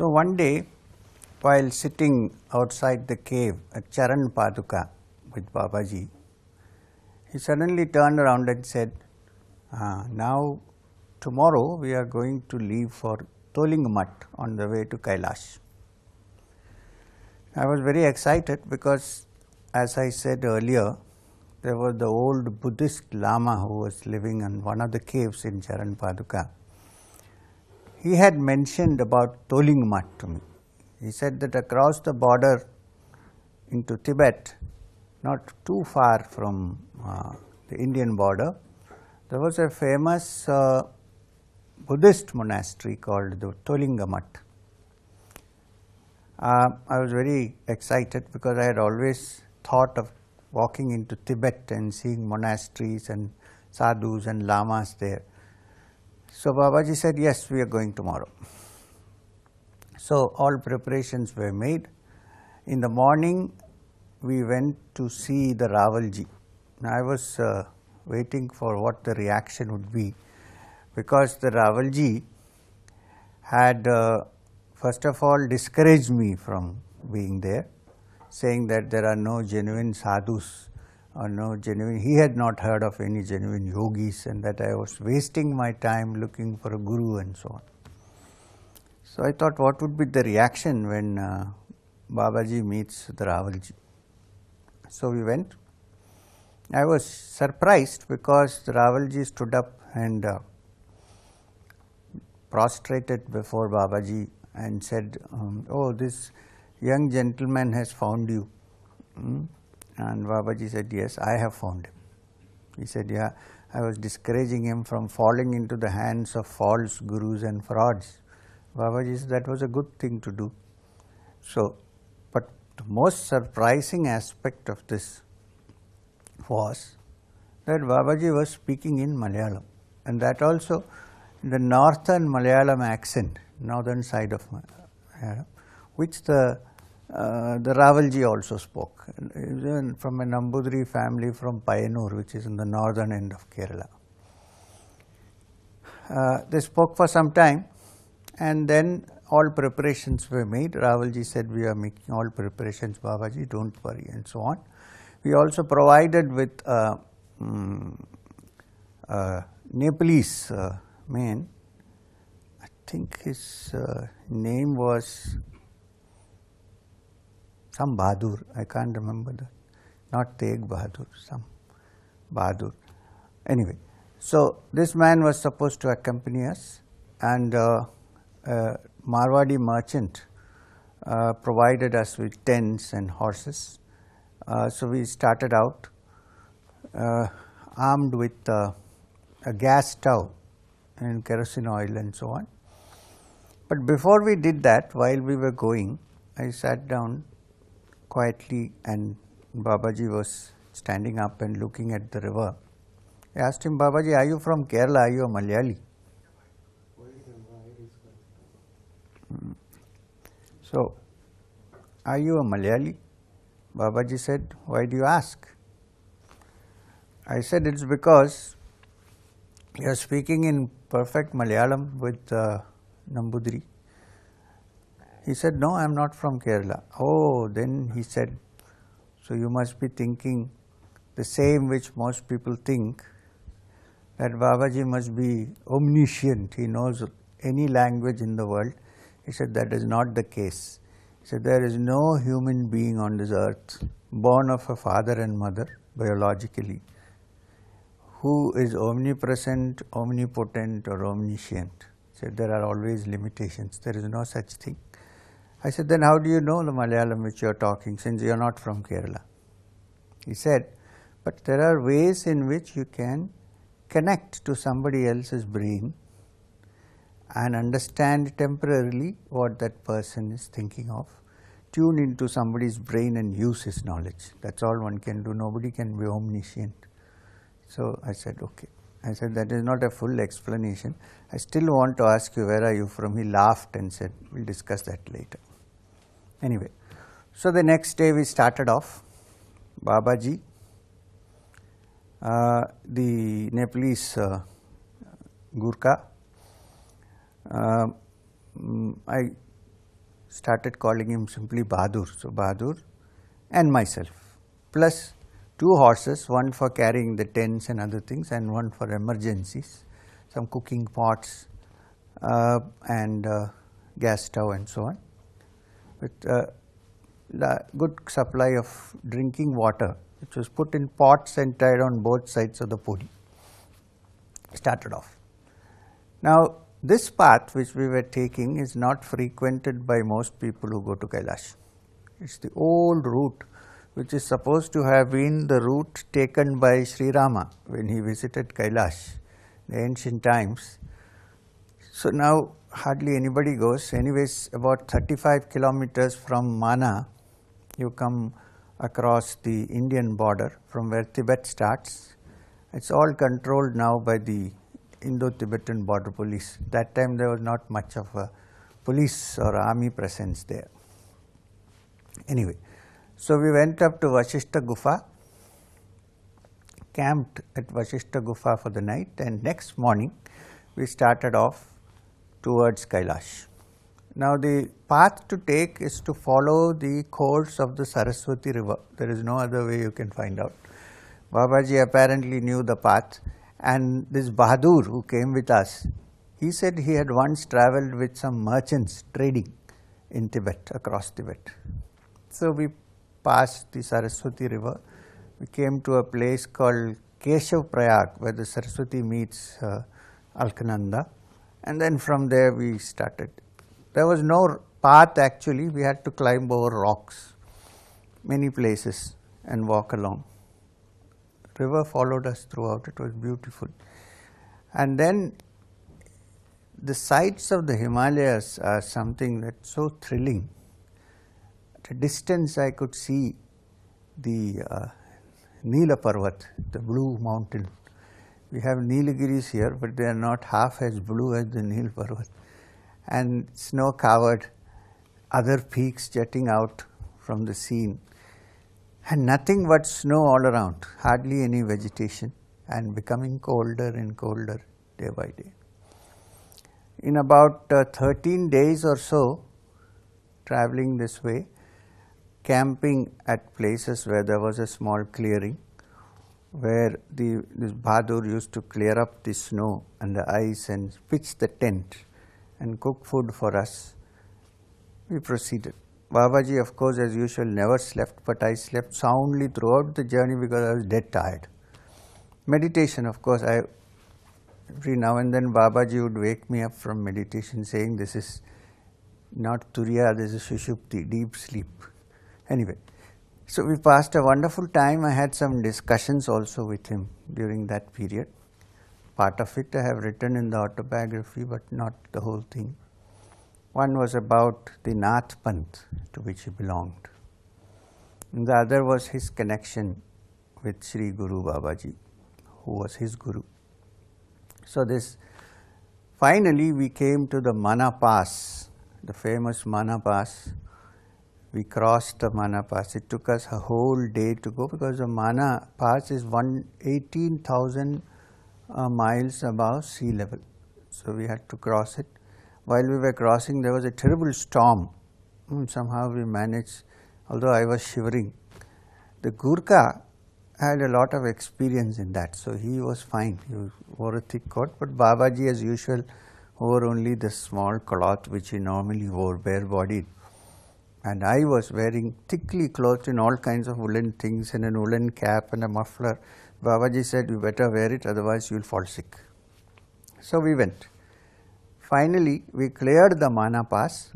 So one day, while sitting outside the cave at Charan Paduka with Babaji, he suddenly turned around and said, now tomorrow we are going to leave for Toling on the way to Kailash. I was very excited because, as I said earlier, there was the old Buddhist Lama who was living in one of the caves in Charan Paduka. He had mentioned about Toling to me. He said that across the border into Tibet, not too far from the Indian border, there was a famous Buddhist monastery called the Toling. I was very excited because I had always thought of walking into Tibet and seeing monasteries and sadhus and lamas there. So Babaji said, yes, we are going tomorrow. So all preparations were made. In the morning, we went to see the Ravalji. Now, I was waiting for what the reaction would be, because the Ravalji had first of all discouraged me from being there, saying that there are no genuine sadhus or no genuine, he had not heard of any genuine yogis, and that I was wasting my time looking for a guru and so on. So I thought, what would be the reaction when Babaji meets the Ravalji? So we went. I was surprised because the Ravalji stood up and prostrated before Babaji and said, oh, this young gentleman has found you. And Babaji said, yes, I have found him. He said, yeah, I was discouraging him from falling into the hands of false gurus and frauds. Babaji said that was a good thing to do. So, but the most surprising aspect of this was that Babaji was speaking in Malayalam, and that also the northern Malayalam accent, northern side of Malayalam, which the Ravalji also spoke, from a Nambudri family from Payanur, which is in the northern end of Kerala. They spoke for some time, and then all preparations were made. Ravalji said, we are making all preparations, Babaji, don't worry, and so on. We also provided with Nepalese man. I think his name was some Bahadur, I can't remember that, not Tegh Bahadur, some Bahadur. Anyway, so this man was supposed to accompany us, and Marwadi merchant provided us with tents and horses. So we started out armed with a gas stove and kerosene oil and so on. But before we did that, while we were going, I sat down quietly, and Babaji was standing up and looking at the river. I asked him, Babaji, are you from Kerala? Are you a Malayali? So, are you a Malayali? Babaji said, why do you ask? I said, it's because you are speaking in perfect Malayalam with Nambudri. He said, no, I am not from Kerala. Oh, then he said, so you must be thinking the same which most people think, that Babaji must be omniscient, he knows any language in the world. He said, that is not the case. He said, there is no human being on this earth born of a father and mother biologically who is omnipresent, omnipotent or omniscient. He said, there are always limitations, there is no such thing. I said, then how do you know the Malayalam which you are talking, since you are not from Kerala? He said, but there are ways in which you can connect to somebody else's brain and understand temporarily what that person is thinking of, tune into somebody's brain and use his knowledge. That's all one can do. Nobody can be omniscient. So I said, okay. I said, that is not a full explanation. I still want to ask you, where are you from? He laughed and said, we'll discuss that later. Anyway, so the next day we started off. Babaji, the Nepalese Gurkha, I started calling him simply Bahadur. So Bahadur and myself, plus 2 horses, one for carrying the tents and other things and one for emergencies, some cooking pots and gas stove and so on, with good supply of drinking water, which was put in pots and tied on both sides of the podi. Started off. Now, this path which we were taking is not frequented by most people who go to Kailash. It's the old route which is supposed to have been the route taken by Sri Rama when he visited Kailash in the ancient times. So now hardly anybody goes. Anyways, about 35 kilometers from Mana, you come across the Indian border from where Tibet starts. It's all controlled now by the Indo-Tibetan border police. That time there was not much of a police or army presence there. Anyway, so we went up to Vashishta Gufa, camped at Vashishta Gufa for the night, and next morning we started off towards Kailash. Now the path to take is to follow the course of the Saraswati river. There is no other way you can find out. Babaji apparently knew the path, and this Bahadur who came with us, he said he had once travelled with some merchants trading in Tibet, across Tibet. So we passed the Saraswati river, we came to a place called Keshav Prayag where the Saraswati meets Alkananda, and then from there we started. There was no path actually, we had to climb over rocks, many places, and walk along. River followed us throughout, it was beautiful. And then the sights of the Himalayas are something that's so thrilling. At a distance I could see the Nila Parvat, the blue mountain. We have Nilagiris here, but they are not half as blue as the Nil Parvat. And snow covered, other peaks jutting out from the scene. And nothing but snow all around, hardly any vegetation, and becoming colder and colder day by day. In about 13 days or so, traveling this way, camping at places where there was a small clearing, where this Bahadur used to clear up the snow and the ice and pitch the tent and cook food for us, we proceeded. Babaji, of course, as usual, never slept, but I slept soundly throughout the journey because I was dead tired. Meditation, of course, every now and then Babaji would wake me up from meditation saying, this is not Turiya, this is Sushupti, deep sleep. Anyway, so we passed a wonderful time. I had some discussions also with him during that period. Part of it I have written in the autobiography, but not the whole thing. One was about the Nath Panth to which he belonged. And the other was his connection with Sri Guru Babaji, who was his guru. So this, finally we came to the Mana Pass, the famous Mana Pass. We crossed the Mana Pass. It took us a whole day to go because the Mana Pass is 18,000 miles above sea level. So we had to cross it. While we were crossing, there was a terrible storm. Somehow we managed, although I was shivering. The Gurkha had a lot of experience in that, so he was fine. He wore a thick coat, but Babaji, as usual, wore only the small cloth which he normally wore, bare-bodied. And I was wearing thickly clothed in all kinds of woolen things and a woolen cap and a muffler. Babaji said, you better wear it, otherwise you will fall sick. So we went. Finally, we cleared the Mana Pass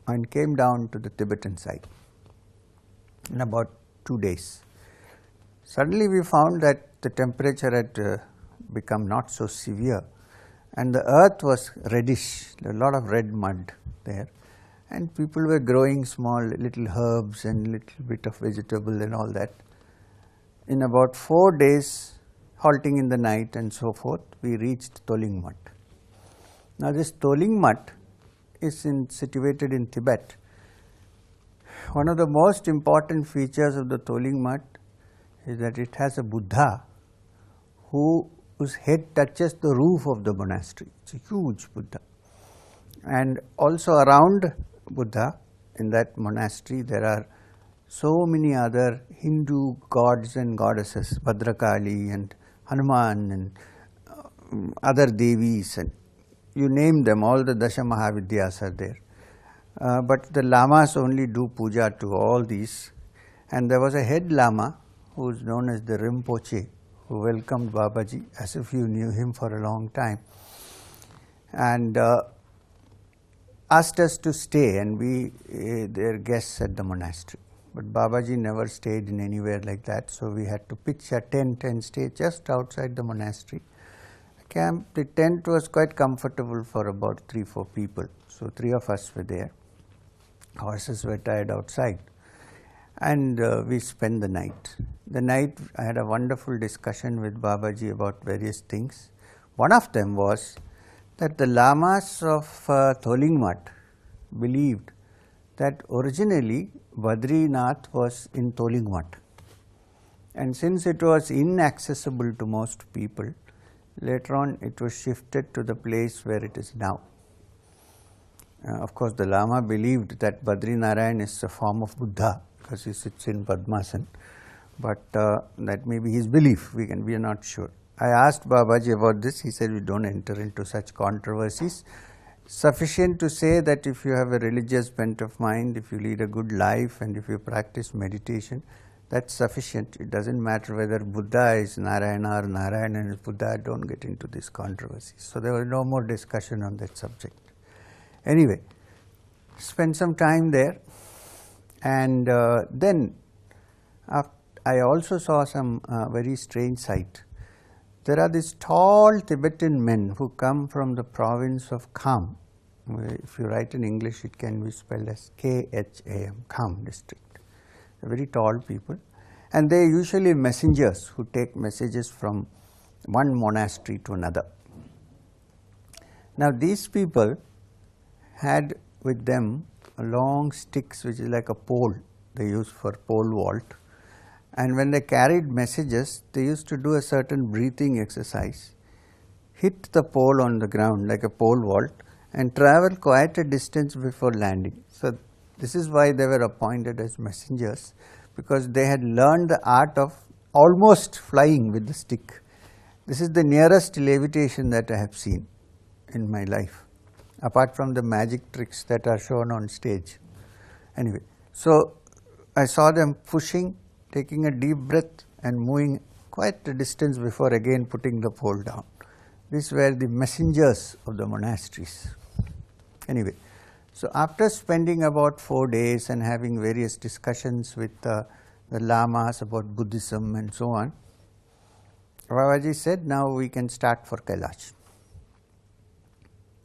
and came down to the Tibetan side in about 2 days. Suddenly we found that the temperature had become not so severe and the earth was reddish, a lot of red mud there, and people were growing small little herbs and little bit of vegetable and all that. In about 4 days, halting in the night and so forth, we reached Toling Mutt. Now this Toling Mutt is situated in Tibet. One of the most important features of the Toling Mutt is that it has a Buddha whose head touches the roof of the monastery. It's a huge Buddha. And also around Buddha in that monastery there are so many other Hindu gods and goddesses, Bhadrakali and Hanuman and other Devis, and you name them, all the Dasha Mahavidyas are there. But the Lamas only do puja to all these. And there was a head Lama who is known as the Rinpoche, who welcomed Babaji as if you knew him for a long time, and asked us to stay and be their guests at the monastery. But Babaji never stayed in anywhere like that, so we had to pitch a tent and stay just outside the monastery. The tent was quite comfortable for about 3-4 people, so 3 of us were there. Horses were tied outside, and we spent the night. The night I had a wonderful discussion with Babaji about various things. One of them was that the Lamas of Toling believed that originally Badrinath was in Toling, and since it was inaccessible to most people, later on it was shifted to the place where it is now. Of course, the Lama believed that Badrinarayan is a form of Buddha because he sits in Padmasana, but that may be his belief, we are not sure. I asked Babaji about this. He said we don't enter into such controversies. Sufficient to say that if you have a religious bent of mind, if you lead a good life, and if you practice meditation, that's sufficient. It doesn't matter whether Buddha is Narayana or Narayana is Buddha. Don't get into these controversies. So there was no more discussion on that subject. Anyway, spent some time there, and then I also saw some very strange sight. There are these tall Tibetan men who come from the province of Kham. If you write in English, it can be spelled as Kham, Kham district. They're very tall people, and they are usually messengers who take messages from one monastery to another. Now, these people had with them long sticks, which is like a pole they use for pole vault. And when they carried messages, they used to do a certain breathing exercise, hit the pole on the ground like a pole vault, and travel quite a distance before landing. So this is why they were appointed as messengers, because they had learned the art of almost flying with the stick. This is the nearest levitation that I have seen in my life, apart from the magic tricks that are shown on stage. Anyway, so I saw them pushing, taking a deep breath and moving quite a distance before again putting the pole down. These were the messengers of the monasteries. Anyway, so after spending about 4 days and having various discussions with the Lamas about Buddhism and so on, Babaji said, now we can start for Kailash.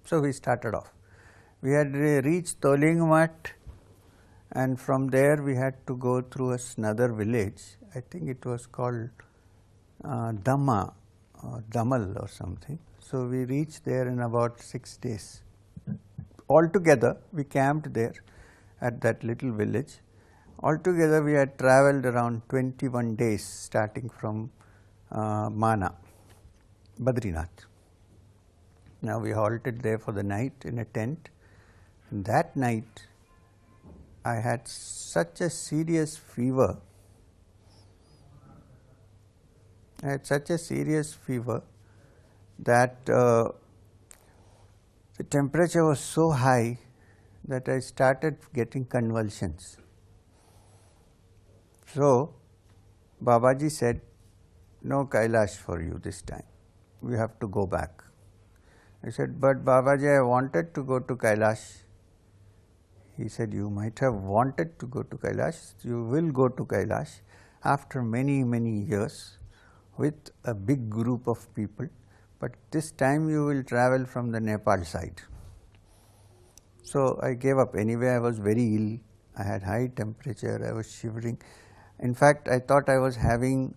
So we started off. We had reached Toling, and from there we had to go through another village. I think it was called Damal or something. So we reached there in about 6 days. Altogether, we camped there at that little village. Altogether, we had travelled around 21 days, starting from Mana, Badrinath. Now we halted there for the night in a tent, and that night I had such a serious fever. That the temperature was so high that I started getting convulsions. So Babaji said, no Kailash for you this time, we have to go back. I said, but Babaji, I wanted to go to Kailash. He said, you might have wanted to go to Kailash, you will go to Kailash after many, many years with a big group of people, but this time you will travel from the Nepal side. So I gave up. Anyway, I was very ill, I had high temperature, I was shivering. In fact, I thought I was having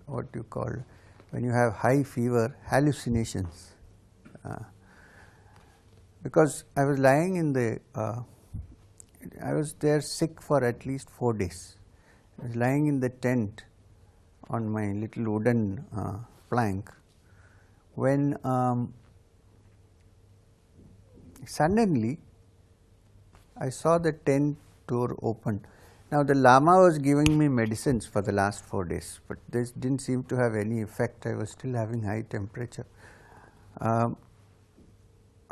what you call, when you have high fever, hallucinations. Because I was lying in the, I was there sick for at least 4 days. I was lying in the tent on my little wooden plank when suddenly I saw the tent door open. Now the Lama was giving me medicines for the last 4 days, but this didn't seem to have any effect. I was still having high temperature.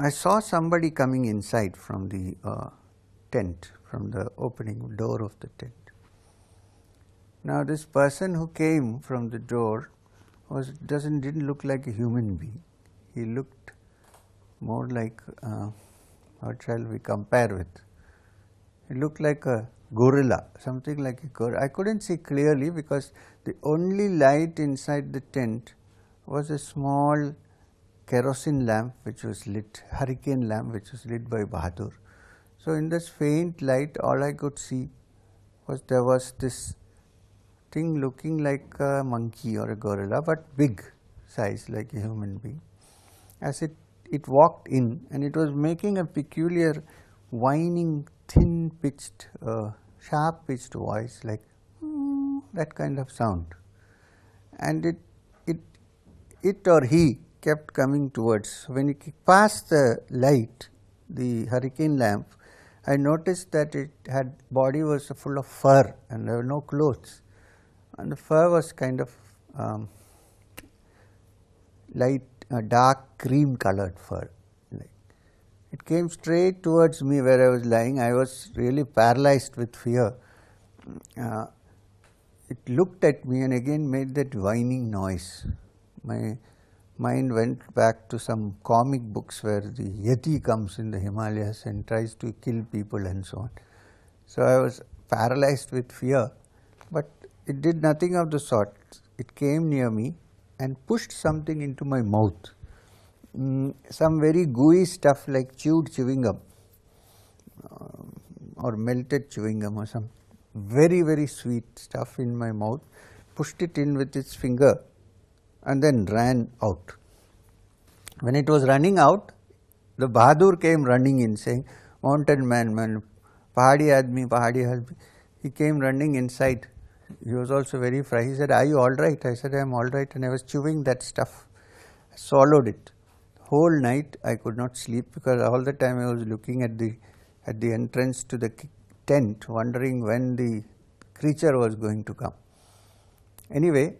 I saw somebody coming inside from the tent, from the opening door of the tent. Now this person who came from the door didn't look like a human being. He looked more like, what shall we compare with? He looked like a gorilla, something like a gorilla. I couldn't see clearly because the only light inside the tent was a small kerosene lamp which was lit, hurricane lamp which was lit by Bahadur. So in this faint light, all I could see was there was this thing looking like a monkey or a gorilla, but big size like a human being. As it walked in, and it was making a peculiar whining, thin pitched, sharp pitched voice, like that kind of sound. And it or he kept coming towards. When it passed the light, the hurricane lamp, I noticed that it had body was full of fur and there were no clothes. And the fur was kind of light, dark cream colored fur. It came straight towards me where I was lying. I was really paralyzed with fear. It looked at me and again made that whining noise. My mind went back to some comic books where the Yeti comes in the Himalayas and tries to kill people and so on. So I was paralyzed with fear, but it did nothing of the sort. It came near me and pushed something into my mouth. Some very gooey stuff like chewed chewing gum or melted chewing gum or some very, very sweet stuff in my mouth, pushed it in with its finger and then ran out. When it was running out, the Bahadur came running in saying, "Mountain man, pahadi admi. He came running inside. He was also very frightened. He said, "Are you all right?" I said, "I am all right," and I was chewing that stuff. I swallowed it. Whole night I could not sleep because all the time I was looking at the entrance to the tent, wondering when the creature was going to come. Anyway,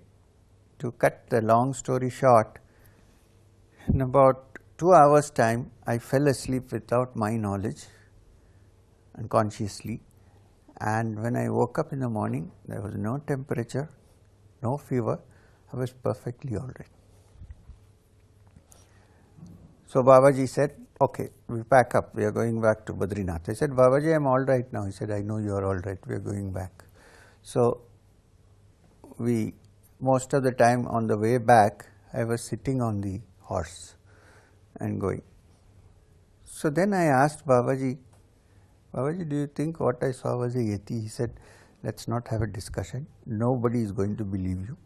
to cut the long story short, in about 2 hours' time, I fell asleep without my knowledge, unconsciously. And when I woke up in the morning, there was no temperature, no fever. I was perfectly all right. So Babaji said, "Okay, we pack up. We are going back to Badrinath." I said, "Babaji, I am all right now." He said, "I know you are all right. We are going back." So most of the time on the way back, I was sitting on the horse and going. So then I asked Babaji, "Babaji, do you think what I saw was a Yeti?" He said, "Let's not have a discussion. Nobody is going to believe you.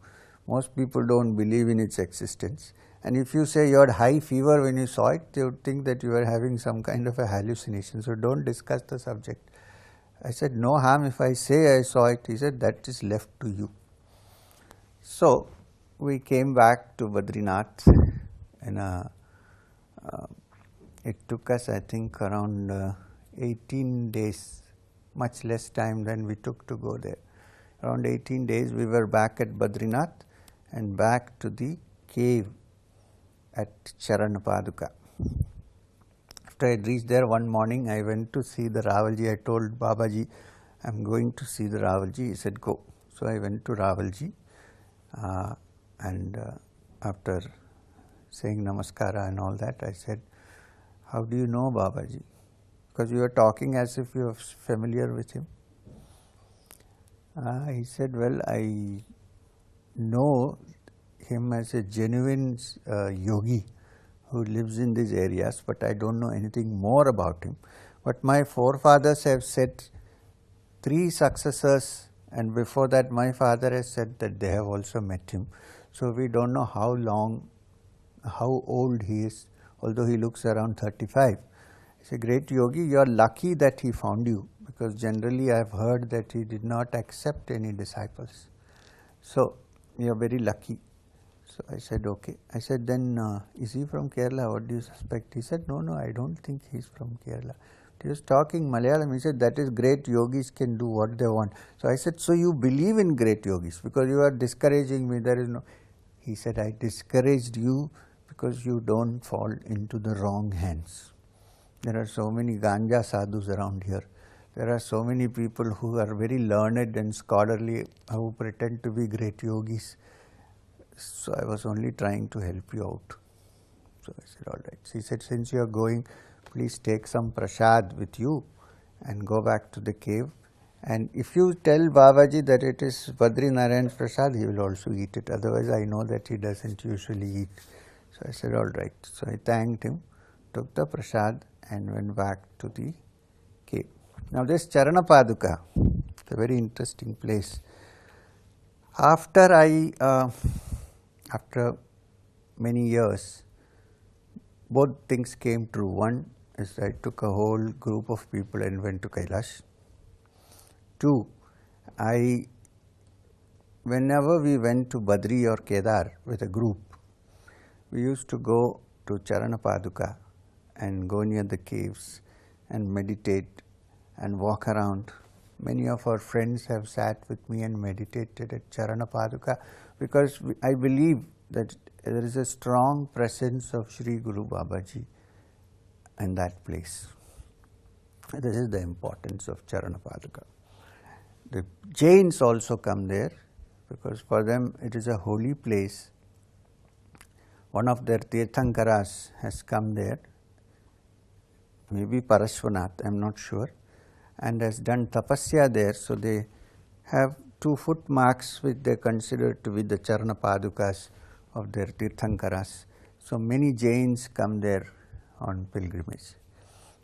Most people don't believe in its existence. And if you say you had high fever when you saw it, they would think that you were having some kind of a hallucination. So don't discuss the subject." I said, "No harm if I say I saw it." He said, "That is left to you." So we came back to Badrinath and it took us, I think, around 18 days, much less time than we took to go there. Around 18 days we were back at Badrinath and back to the cave at Charan Paduka. After I had reached there one morning, I went to see the Ravalji. I told Babaji, "I'm going to see the Ravalji." He said, "Go." So I went to Ravalji and after saying namaskara and all that, I said, "How do you know Babaji? Because you are talking as if you are familiar with him." He said, "Well, I know him as a genuine yogi who lives in these areas, but I don't know anything more about him. But my forefathers have said 3 successors, and before that my father has said that they have also met him. So we don't know how old he is, although he looks around 35. He's a great yogi. You are lucky that he found you, because generally I have heard that he did not accept any disciples. So you are very lucky." So I said, "Okay." I said, "Then is he from Kerala? What do you suspect?" He said, "No, I don't think he is from Kerala. He was talking Malayalam. He said, that is, great yogis can do what they want. So I said, so you believe in great yogis because you are discouraging me. There is no. He said, I discouraged you because you don't fall into the wrong hands. There are so many ganja sadhus around here. There are so many people who are very learned and scholarly who pretend to be great yogis. So I was only trying to help you out. So I said, all right. So he said, since you are going, please take some prasad with you and go back to the cave. And if you tell Babaji that it is Badri Narayan's prasad, he will also eat it. Otherwise, I know that he doesn't usually eat. So I said, all right. So I thanked him, took the prasad and went back to the cave. Now this Charana Paduka, it's a very interesting place. After many years, both things came true. One is I took a whole group of people and went to Kailash. Two, whenever we went to Badri or Kedar with a group, we used to go to Charana Paduka and go near the caves and meditate and walk around. Many of our friends have sat with me and meditated at Charana Paduka because I believe that there is a strong presence of Sri Guru Babaji in that place. This is the importance of Charana Paduka. The Jains also come there because for them it is a holy place. One of their Tirthankaras has come there, maybe Parashwanath, I am not sure, and has done tapasya there. So they have 2 foot marks which they consider to be the Charana Padukas of their Tirthankaras. So many Jains come there on pilgrimage.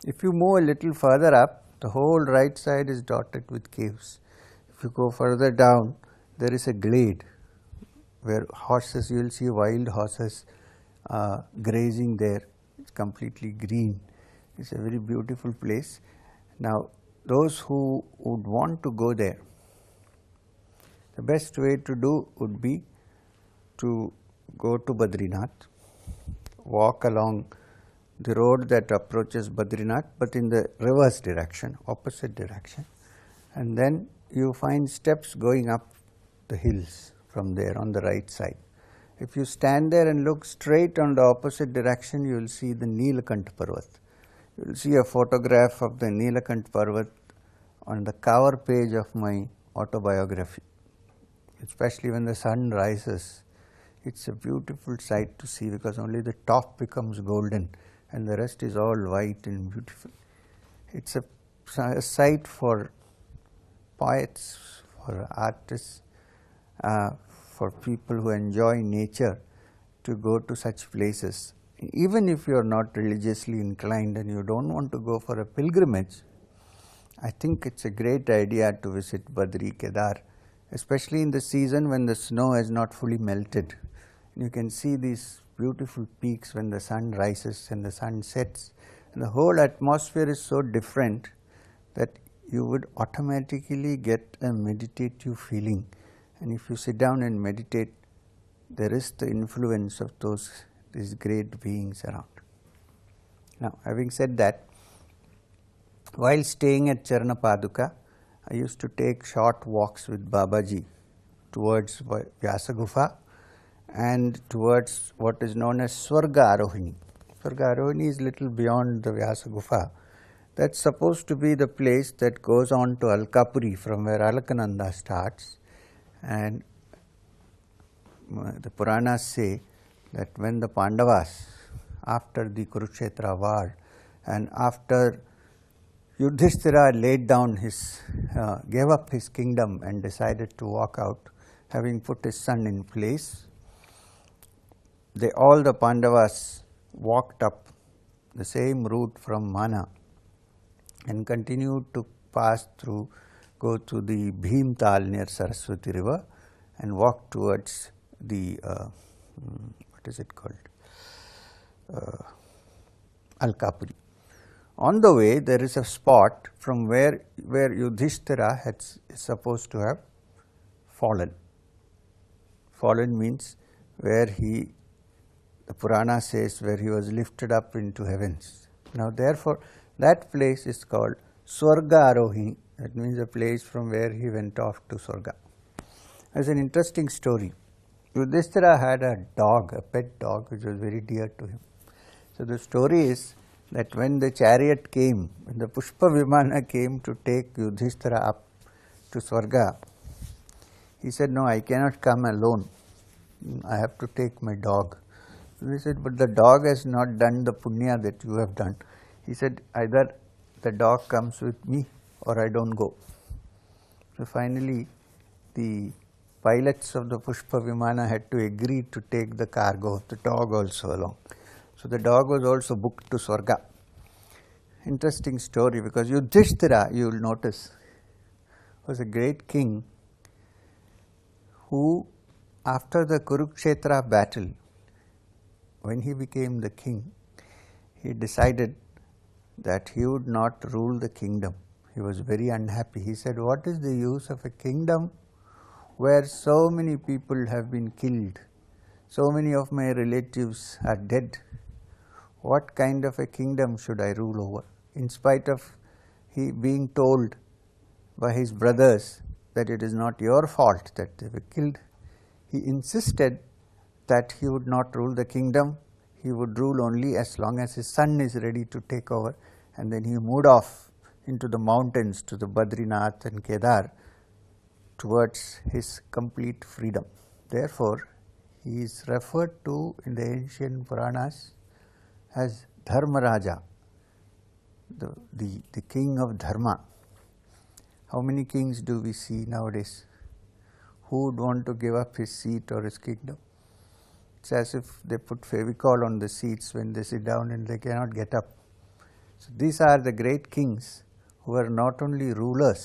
If you move a little further up, the whole right side is dotted with caves. If you go further down, there is a glade where horses, you will see wild horses grazing there. It's completely green. It's a very beautiful place. Now, those who would want to go there, the best way to do would be to go to Badrinath, walk along the road that approaches Badrinath, but in the reverse direction, opposite direction, and then you find steps going up the hills from there on the right side. If you stand there and look straight on the opposite direction, you will see the Nilakant Parvat. You will see a photograph of the Nilakant Parvat on the cover page of my autobiography, especially when the sun rises. It's a beautiful sight to see because only the top becomes golden and the rest is all white and beautiful. It's a sight for poets, for artists, for people who enjoy nature to go to such places. Even if you are not religiously inclined and you don't want to go for a pilgrimage, I think it's a great idea to visit Badri, Kedar, especially in the season when the snow has not fully melted. You can see these beautiful peaks when the sun rises and the sun sets. And the whole atmosphere is so different that you would automatically get a meditative feeling. And if you sit down and meditate, there is the influence of these great beings around. Now, having said that, while staying at Charana Paduka, I used to take short walks with Babaji towards Vyasa Gufa and towards what is known as Swarga Arohini. Swarga Arohini is little beyond the Vyasa Gufa. That's supposed to be the place that goes on to Alkapuri from where Alakananda starts. And the Puranas say that when the Pandavas, after the Kurukshetra war and after Yudhishthira laid down gave up his kingdom and decided to walk out, having put his son in place, all the Pandavas walked up the same route from Mana and continued to go to the Bhimtal near Saraswati river and walk towards the, what is it called, Alkapuri. On the way, there is a spot from where Yudhishthira is supposed to have fallen. Fallen means where the Purana says where he was lifted up into heavens. Now, therefore, That place is called Swarga Arohi, that means a place from where he went off to Swarga. There's an interesting story. Yudhishthira had a dog, a pet dog, which was very dear to him. So the story is that when the chariot came, when the Pushpa Vimana came to take Yudhishthira up to Swarga, he said, "No, I cannot come alone. I have to take my dog." So he said, "But the dog has not done the punya that you have done." He said, "Either the dog comes with me or I don't go." So finally, the pilots of the Pushpa Vimana had to agree to take the cargo of the dog also along. So the dog was also booked to Swarga. Interesting story, because Yudhishthira, you will notice, was a great king who, after the Kurukshetra battle, when he became the king, he decided that he would not rule the kingdom. He was very unhappy. He said, "What is the use of a kingdom where so many people have been killed? So many of my relatives are dead. What kind of a kingdom should I rule over?" In spite of he being told by his brothers that it is not your fault that they were killed, he insisted that he would not rule the kingdom. He would rule only as long as his son is ready to take over. And then he moved off into the mountains to the Badrinath and Kedar towards his complete freedom. Therefore, he is referred to in the ancient Puranas as Dharmaraja, the king of Dharma. How many kings do we see nowadays? Who would want to give up his seat or his kingdom? It's as if they put Fevicol on the seats when they sit down and they cannot get up. So these are the great kings who are not only rulers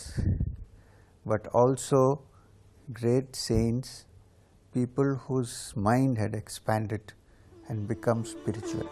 but also great saints, people whose mind had expanded and become spiritual.